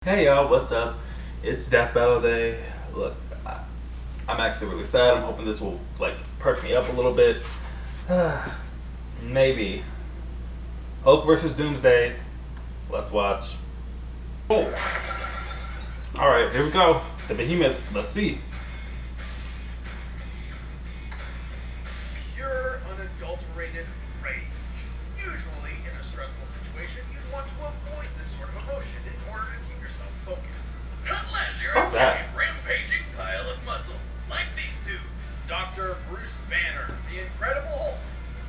Hey y'all, what's up? It's Death Battle Day. Look, I'm actually really sad. I'm hoping this will perk me up a little bit. Maybe. Hulk versus Doomsday. Let's watch. Oh. Alright, here we go. The Behemoths. Let's see. Pure, unadulterated rage. Usually, in a stressful situation, you'd want to avoid this sort of emotion in order to keep yourself focused. Unless you're a giant rampaging pile of muscles, like these two. Dr. Bruce Banner, the Incredible Hulk,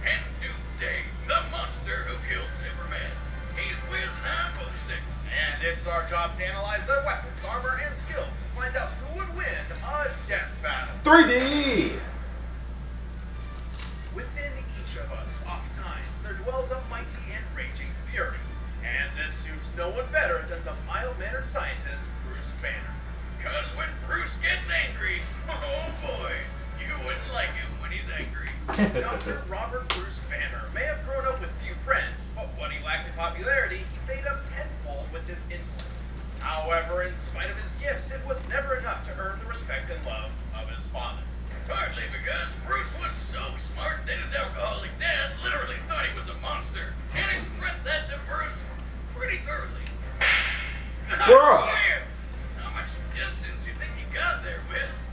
and Doomsday, the monster who killed Superman. He's Wiz and I'm Boomstick. And it's our job to analyze their weapons, armor, and skills to find out who would win a death battle. 3D! Within each of us, oft times, there dwells a mighty and raging fury. And this suits no one better than the mild-mannered scientist, Bruce Banner. 'Cause when Bruce gets angry, oh boy, you wouldn't like him when he's angry. Dr. Robert Bruce Banner may have grown up with few friends, but what he lacked in popularity, he made up tenfold with his intellect. However, in spite of his gifts, it was never enough to earn the respect and love of his father. Partly because Bruce was so smart that his alcoholic dad literally thought he was a monster, and expressed that to Bruce pretty thoroughly. God damn! How much distance do you think you got there, Wiz?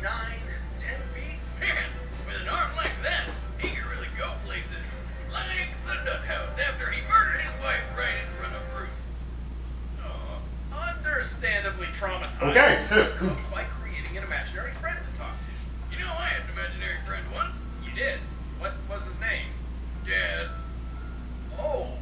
9, 10 feet? Man, with an arm like that, he could really go places. Like the nut house after he murdered his wife right in front of Bruce. Understandably traumatized. Okay, Bruce coped by creating an imaginary friend to talk to. You know, I had an imaginary friend once. You did? What was his name? Dad. Oh.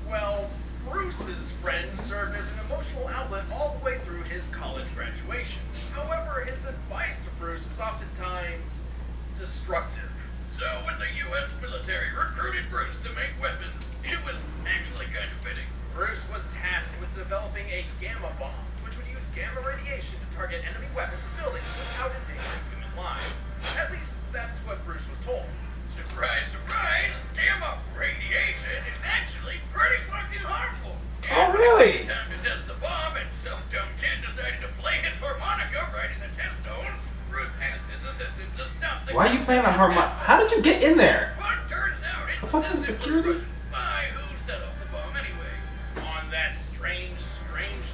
Well, Bruce's friend served as an emotional outlet all the way through his college graduation. However, his advice to Bruce was oftentimes destructive. So when the U.S. military recruited Bruce to make weapons, it was actually kind of fitting. Bruce was tasked with developing a gamma bomb, which would use gamma radiation to target enemy weapons and buildings without endangering human lives. At least, that's what Bruce was told. Surprise, surprise! Gamma radiation is actually pretty fucking harmful. Oh, really? Time to test the bomb, and some dumb kid decided to play his harmonica right in the test zone. Bruce asked his assistant to stop the. Why are you playing on harmonica? How did you get in there? But turns out his Fucking assistant was a security? Russian spy who set off the bomb anyway. On that strange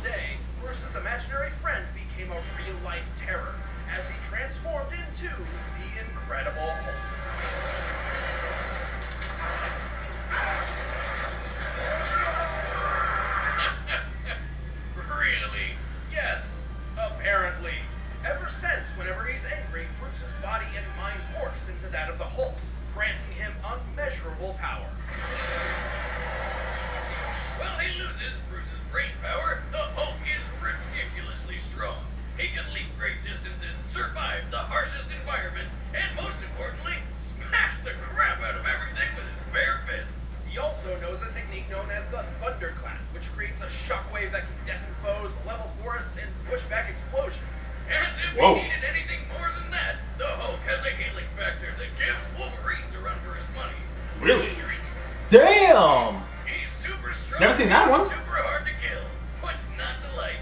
day, Bruce's imaginary friend became a real-life terror as he transformed into the Incredible Hulk. Really? Yes, apparently. Ever since, whenever he's angry, Bruce's body and mind morphs into that of the Hulk's, granting him unmeasurable power. While he loses Bruce's brain power, the Hulk is ridiculously strong. He can leap great distances, survive the harshest environments, and most importantly, smash the crap out of everything with his bare fists. He also knows a technique known as the thunderclap, which creates a shockwave that can deafen foes, level forests, and push back explosions. As if he needed anything more than that, the Hulk has a healing factor that gives Wolverines a run for his money. Really? Damn! He's super strong. Never seen that one. Super hard to kill. What's not to like?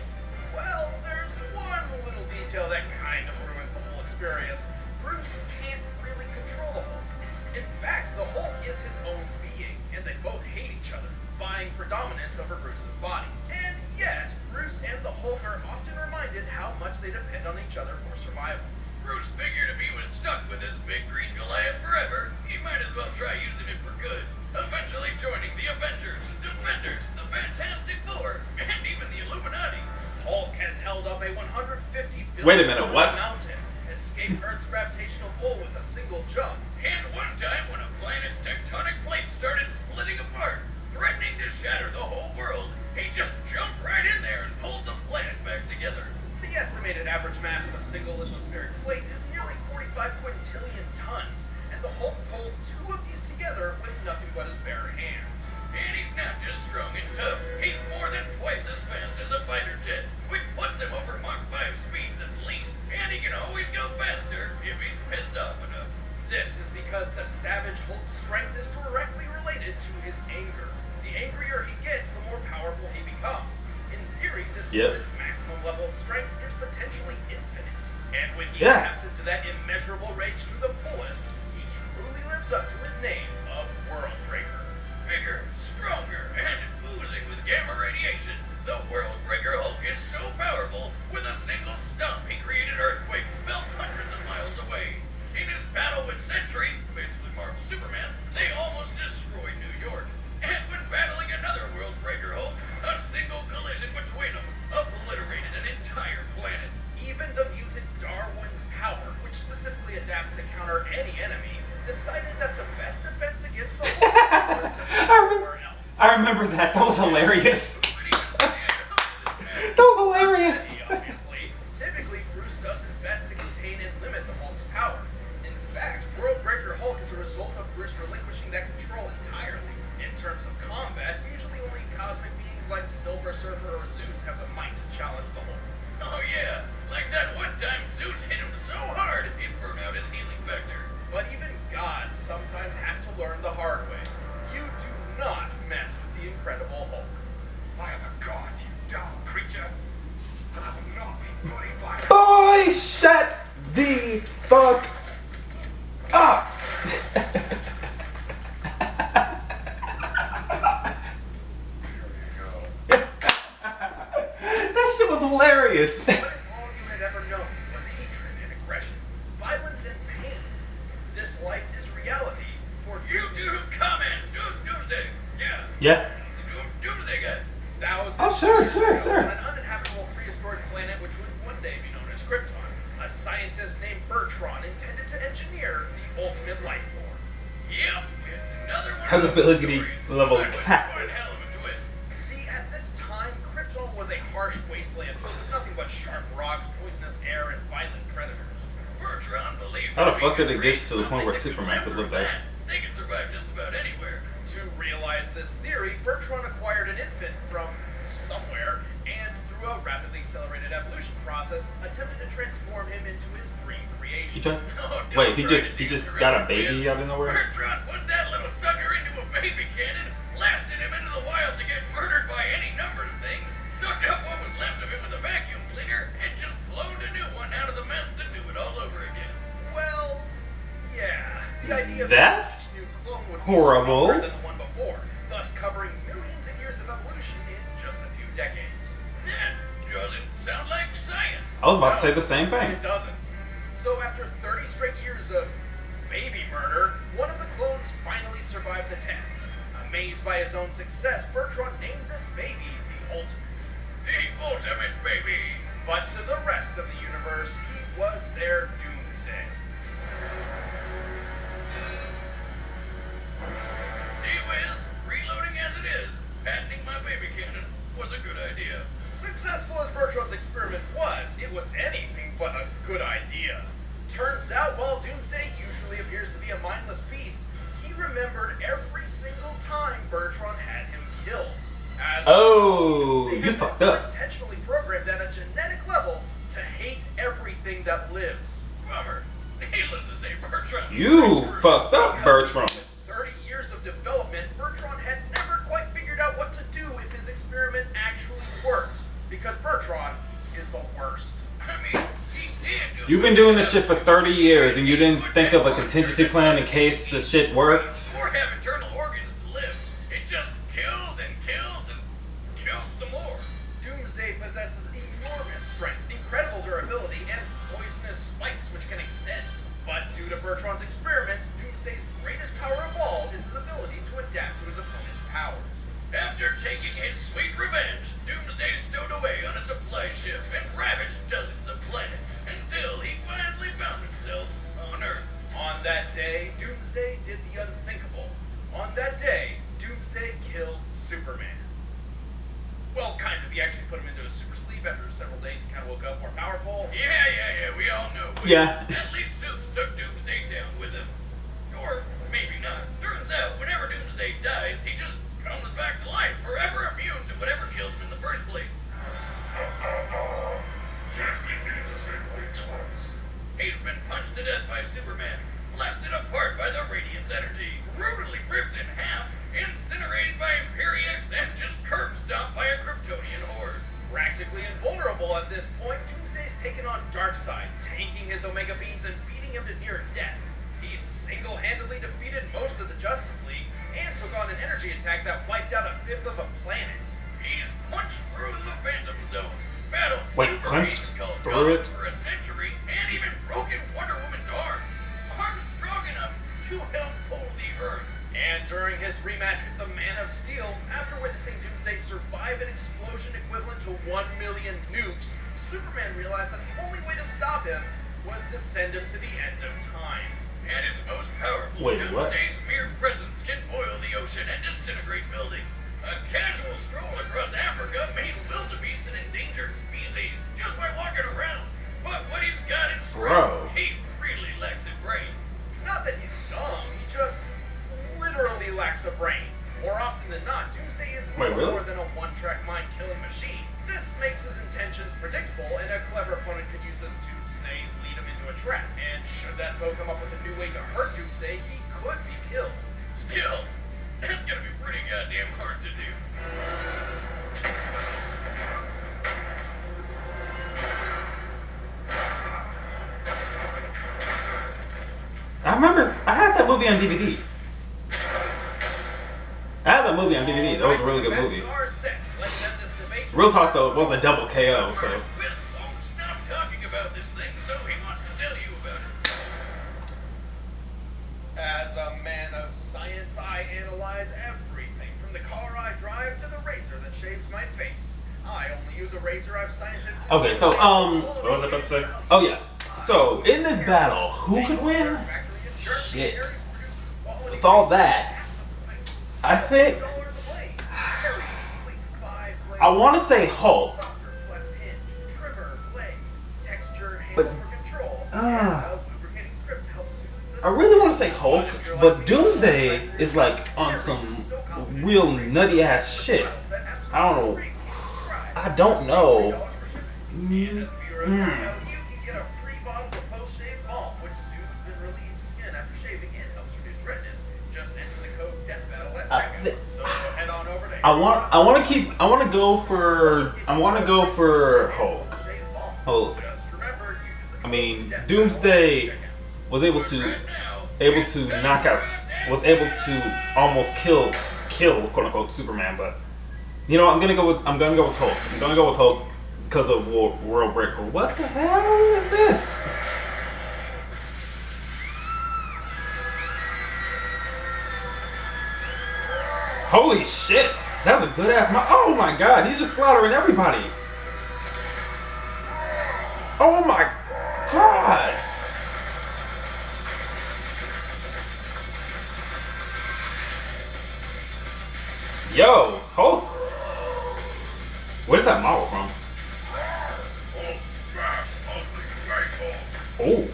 Well, there's one little detail that kind of ruins the whole experience. Bruce can't really control the Hulk. In fact, the Hulk is his own being, and they both hate each other, vying for dominance over Bruce's body. And yet, Bruce and the Hulk are often reminded how much they depend on each other for survival. Bruce figured if he was stuck with this big green Goliath forever, he might as well try using it for good, eventually joining the Avengers, Defenders, the Fantastic Four, and even the Illuminati. Hulk has held up a 150 billion Wait a minute, what? mountain, escaped Earth's gravitational pull with a single jump, and one time when a planet's tectonic plates started splitting apart, threatening to shatter the whole world, he just jumped right in there and pulled the planet back together. The estimated average mass of a single lithospheric plate is nearly 45 quintillion tons, and the Hulk pulled 2 of these together with nothing but his bare hands. And he's not just strong and tough, he's more than twice as fast as a fighter jet, which puts him over Mach 5 speeds at least, and he can always go faster if he's pissed off enough. This is because the savage Hulk's strength is directly related to his anger. The angrier he gets, the more powerful he becomes. In this Yep. means his maximum level of strength is potentially infinite. And when he Yeah. taps into that immeasurable rage to the fullest, he truly lives up to his name of Worldbreaker. Bigger, stronger, and oozing with gamma radiation, the Worldbreaker Hulk is so powerful, with a single stomp he created earthquakes felt hundreds of miles away. In his battle with Sentry, basically Marvel Superman, they almost destroyed New York. And when battling another Worldbreaker Hulk, a single collision between them obliterated an entire planet. Even the mutant Darwin's power, which specifically adapts to counter any enemy, decided that the best defense against the Hulk was to be somewhere else. I remember that. That was hilarious. Who would even stand up to this man? That was hilarious. Obviously, typically Bruce does his best to contain and limit the Hulk's power. In fact, Worldbreaker Hulk is a result of Bruce relinquishing that control entirely. In terms of combat, usually only cosmic beings like Silver Surfer or Zeus have the might to challenge the Hulk. Oh yeah, like that one time Zeus hit him so hard it burned out his healing factor. But even gods sometimes have to learn the hard way. You do not mess with the Incredible Hulk. I am a god, you dumb creature. And I will not be bullied by a... Boy, shut the fuck up. That shit was hilarious. What if all you had ever known was hatred and aggression, violence and pain? This life is reality for YouTube comments, Doomsday. Yeah. Yeah. Doomsday guy. Thousands Oh, sure, of years sure, ago, sure. on an uninhabitable prehistoric planet which would one day be known as Krypton, a scientist named Bertron intended to engineer the ultimate life form. Yep, it's another one Has of those ability stories. level But with cactus. one hell of a twist. See, at this time, Krypton was a harsh wasteland filled with nothing but sharp rocks, poisonous air, and violent predators. Bertron believed How the that fuck we did it could get create to the point where something that Superman could live there? They can survive just about anywhere. To realize this theory, Bertron acquired an infant from somewhere and, through a rapidly accelerated evolution process, attempted to transform him into his dream creation. He tried- Oh, don't Wait, he try just to dance got a around baby this. out of nowhere? Bertron put that little sucker into a baby cannon, blasted him into the wild to get murdered by any number of things, sucked up what was left of him with a vacuum cleaner, and just cloned a new one out of the mess to do it all over again. Well, yeah. The idea of That's each new clone would be horrible. stronger than the one before, thus covering millions of years of evolution in just a few decades. That doesn't sound like science. I was about to say No, the same thing. It doesn't. So after 30 straight years of baby murder, one of the clones finally survived the test. Amazed by his own success, Bertron named this baby the Ultimate. The Ultimate Baby! But to the rest of the universe, he was their Doomsday. See, Wiz, reloading as it is, patenting my baby cannon was a good idea. Successful as Bertron's experiment was, it was anything but a good idea. Turns out, while Doomsday usually appears to be a mindless beast, he remembered every single time Bertron had him killed. As a Oh, result, Doomsday you had fucked been up. intentionally programmed at a genetic level to hate everything that lives. Bummer. Needless to say, Bertron was You pretty screwed. fucked up, Because Bertram. with 30 years of development, Bertron had never quite figured out what to do if his experiment actually worked. Because Bertron is the worst. I mean, he did do You've been it doing this himself. shit for 30 years and you didn't think of a contingency plan in case the shit works? Or have internal organs to live. It just kills and kills and kills some more. Doomsday possesses enormous strength, incredible durability, and poisonous spikes which can extend. But due to Bertron's experiments, Doomsday's greatest power of all is his ability to adapt to his opponent's powers. After taking his sweet revenge, Doomsday stowed away on a supply ship and ravaged dozens of planets until he finally found himself on Earth. On that day, Doomsday did the unthinkable. On that day, Doomsday killed Superman. Well, kind of. He actually put him into a super sleep after several days. He kind of woke up more powerful. Yeah. We all know. Yeah. At least Supes took Doomsday down with him. Or maybe not. Turns out, whenever Doomsday dies, he just comes back to life, forever immune to whatever killed him in the first place. Can't get me the same way twice. He's been punched to death by Superman, blasted apart by the Radiant's energy, brutally ripped in half, incinerated by Imperiex, and just curb stomped by a Kryptonian horde. Racked practically invulnerable at this point, Doomsday's taken on Darkseid, tanking his Omega Beams and beating him to near death. He single-handedly defeated most of the Justice League and took on an energy attack that wiped out a fifth of a planet. He's punched through the Phantom Zone, battled super beings called gods for a century, and even broken Wonder Woman's arms. Arms strong enough to help pull the Earth. And during his rematch with the Man of Steel, after witnessing Doomsday survive an explosion equivalent to 1 million nukes, Superman realized that the only way to stop him was to send him to the end of time. And his most powerful Doomsday's mere presence can boil the ocean and disintegrate buildings. A casual stroll across Africa made wildebeest an endangered species just by walking around. But what he's got in strength, he really lacks in brains. Not that he's dumb, he just literally lacks a brain. More often than not, Doomsday is little more than a one-track mind-killing machine. This makes his intentions predictable, and a clever opponent could use this to, say, lead him into a trap. And should that foe come up with a new way to hurt Doomsday, he could be killed. Skill? That's gonna be pretty goddamn hard to do. I remember, I had that movie on DVD. I had that movie on DVD. That was a really good movie. Real talk though, it was a double KO, so. West won't stop talking about this thing, so he wants to tell you about it. As a man of science, I analyze everything from the car I drive to the razor that shaves my face. I only use a razor I've scientifically. Okay, so what was I about to say? Oh yeah. So in this battle, who could win? Shit. With all that, I think I want to say Hulk, but I really want to say Hulk, but Doomsday is like on some real nutty ass shit. I don't know. I want to go for Hulk. I mean, Doomsday was able to knock out, was able to almost kill quote unquote Superman, but you know, I'm gonna go with Hulk. I'm gonna go with Hulk because of World Breaker. What the hell is this? Holy shit! That was a good ass. Oh my god, he's just slaughtering everybody. Oh my god. Yo, Hulk. Where's that model from? Oh.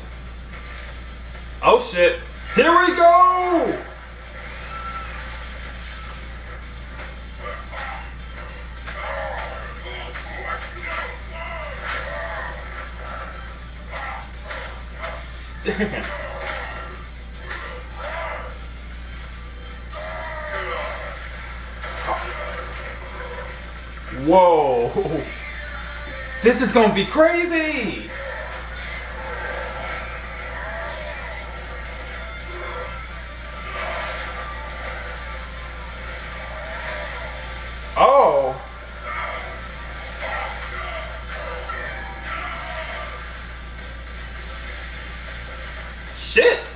Oh shit. Here we go! Damn. Whoa. This is gonna be crazy. Oh. Shit.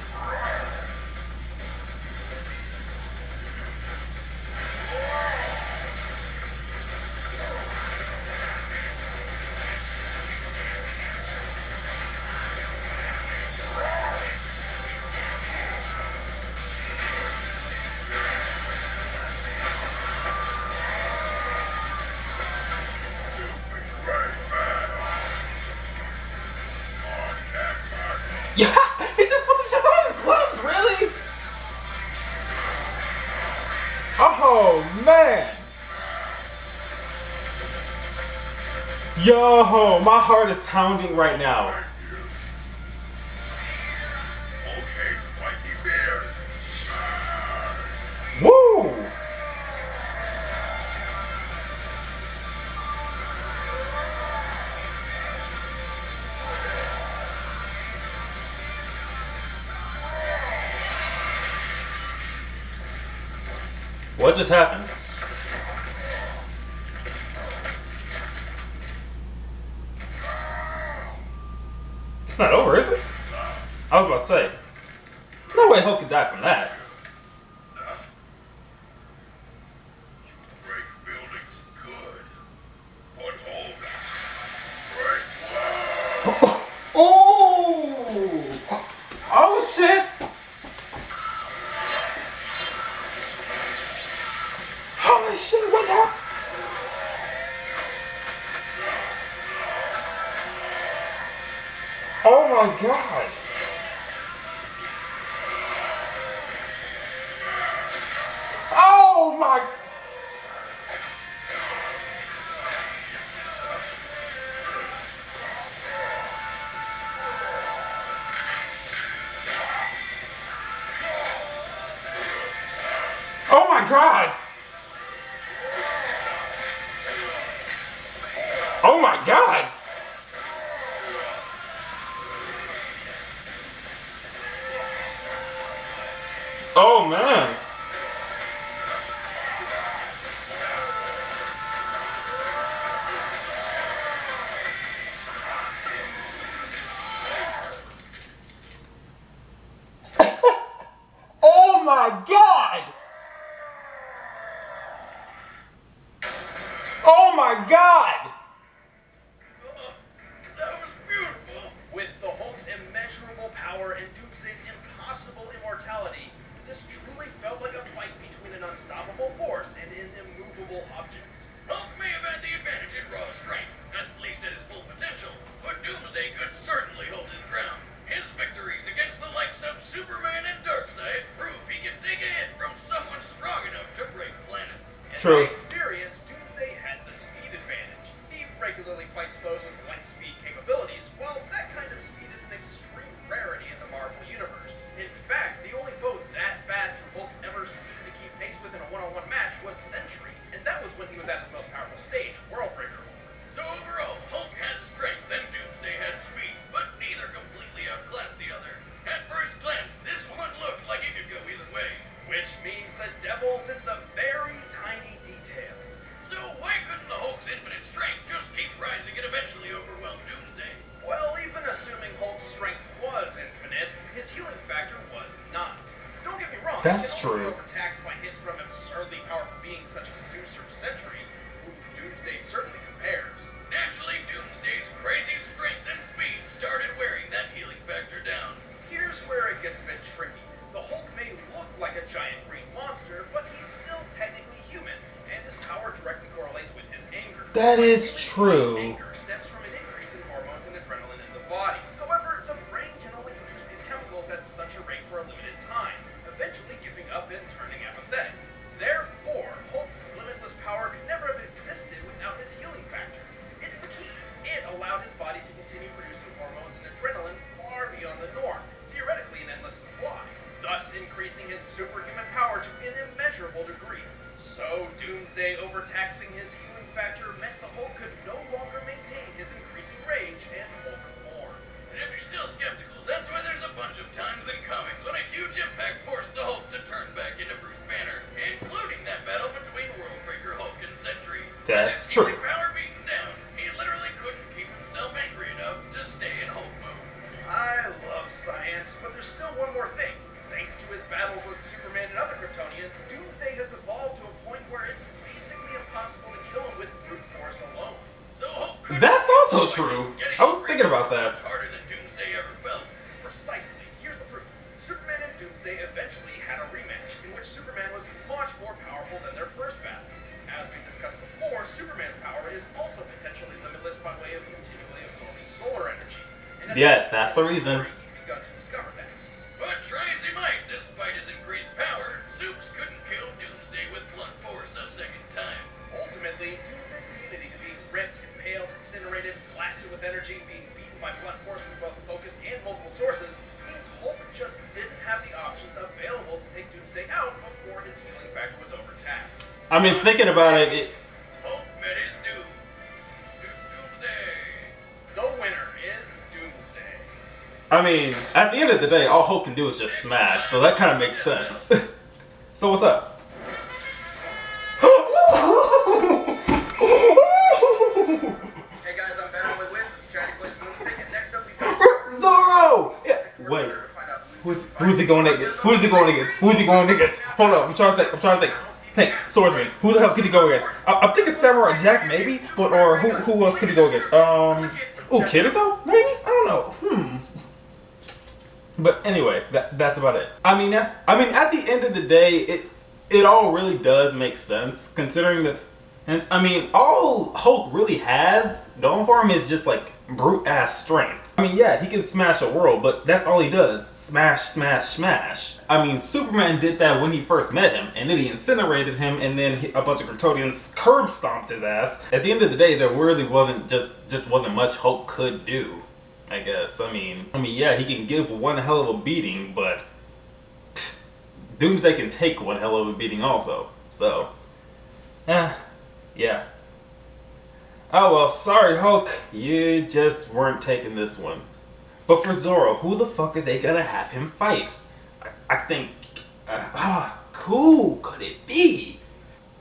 Yeah, he just put them shit on his gloves, really? Oh, man. Yo, my heart is pounding right now. Okay, Spiky Bear. Woo! What just happened? It's not over, is it? I was about to say. No way Hulk could die from that. You break buildings good, but Hulk break walls. Oh! Oh shit! Holy shit, what happened? Oh my god! Oh my! Oh my god! Oh my god! Oh man! Oh my god! Oh my god! That was beautiful! With the Hulk's immeasurable power and Doomsday's impossible immortality, this truly felt like a fight between an unstoppable force and an immovable object. Hulk may have had the advantage in raw strength, at least at his full potential, but Doomsday could certainly hold his ground. His victories against the likes of Superman and Darkseid prove he can take a hit from someone strong enough to break planets. In True. my experience, Doomsday had the speed advantage. He regularly fights foes with light speed capabilities, while that kind of speed is an extreme rarity in the Marvel Universe. In fact, the only foe that fast who Hulk's ever seen to keep pace with in a one-on-one match was Sentry, and that was when he was at his most powerful stage, Worldbreaker Hulk. So overall, Hulk had strength and Doomsday had speed, but neither completely outclassed the other. At first glance, this one looked like it could go either way. Which means the devil's in the very tiny details. So why couldn't the Hulk's infinite strength just keep rising and eventually overwhelm Doomsday? Well, even assuming Hulk's strength was infinite, his healing factor was not. Don't get me wrong, That's he can only true. be overtaxed by hits from absurdly powerful beings such as Zeus or Sentry, who Doomsday certainly compares. Naturally, Doomsday's crazy strength and speed started wearing that healing factor down. Here's where it gets a bit tricky. The Hulk may look like a giant green monster, but he's still technically human, and his power directly correlates with his anger. That is Ideally, true. His anger stems from an increase in hormones and adrenaline in the body. However, the brain can only produce these chemicals at such a rate for a limited time, eventually giving up and turning apathetic. Therefore, Hulk's limitless power could never have existed without his healing factor. It's the key. It allowed his body to continue producing hormones and adrenaline far beyond the norm, theoretically an endless supply, thus increasing his superhuman power to an immeasurable degree. So, Doomsday overtaxing his healing factor meant the Hulk could no longer maintain his increasing rage and Hulk form. And if you're still skeptical, that's why there's a bunch of times in comics when a huge impact forced the Hulk to turn back into Bruce Banner, including that battle between Worldbreaker Hulk and Sentry. That's With his true. healing power beaten down, he literally couldn't keep himself angry enough to stay in Hulk mode. I love science, but there's still one more thing. Thanks to his battles with Superman and other Kryptonians, Doomsday has evolved to a point where it's basically impossible to kill him with brute force alone. So Hulk could That's also true. I was thinking about that. much harder than Doomsday ever felt. Precisely. Here's the proof. Superman and Doomsday eventually had a rematch in which Superman was much more powerful than their first battle. As we discussed before, Superman's power is also potentially limitless by way of continually absorbing solar energy. And at Yes, this that's point the in reason. story, he'd begun to discover that. But try as he might, despite his increased power, Supes couldn't kill Doomsday with blunt force a second time. Ultimately, Doomsday's immunity to being ripped, impaled, incinerated, blasted with energy, being beaten by blunt force from both focused and multiple sources means Hulk just didn't have the options available to take Doomsday out before his healing factor was overtaxed. I mean, thinking about it, Hulk met his doom. Doomsday. The winner is Doomsday. I mean, at the end of the day, all Hulk can do is just smash, so that kind of makes sense. So what's up? Who's he going against? Who's he going against? Who's he going against? Hold on, I'm trying to think. Hey, swordsman. Who the hell could he go against? I'm thinking Samurai Jack maybe, but or who else could he go against? Kirito maybe? I don't know. But anyway, that's about it. I mean, at the end of the day, it all really does make sense considering that. And I mean, all Hulk really has going for him is just like brute ass strength. I mean, yeah, he can smash a world, but that's all he does. Smash, smash, smash. I mean, Superman did that when he first met him, and then he incinerated him, and then a bunch of Kryptonians curb stomped his ass. At the end of the day, there really wasn't just wasn't much Hulk could do, I guess. I mean, yeah, he can give one hell of a beating, but Doomsday can take one hell of a beating also. So, yeah. Oh well, sorry Hulk, you just weren't taking this one. But for Zoro, who the fuck are they gonna have him fight? I think, who could it be?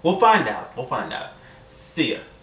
We'll find out. See ya.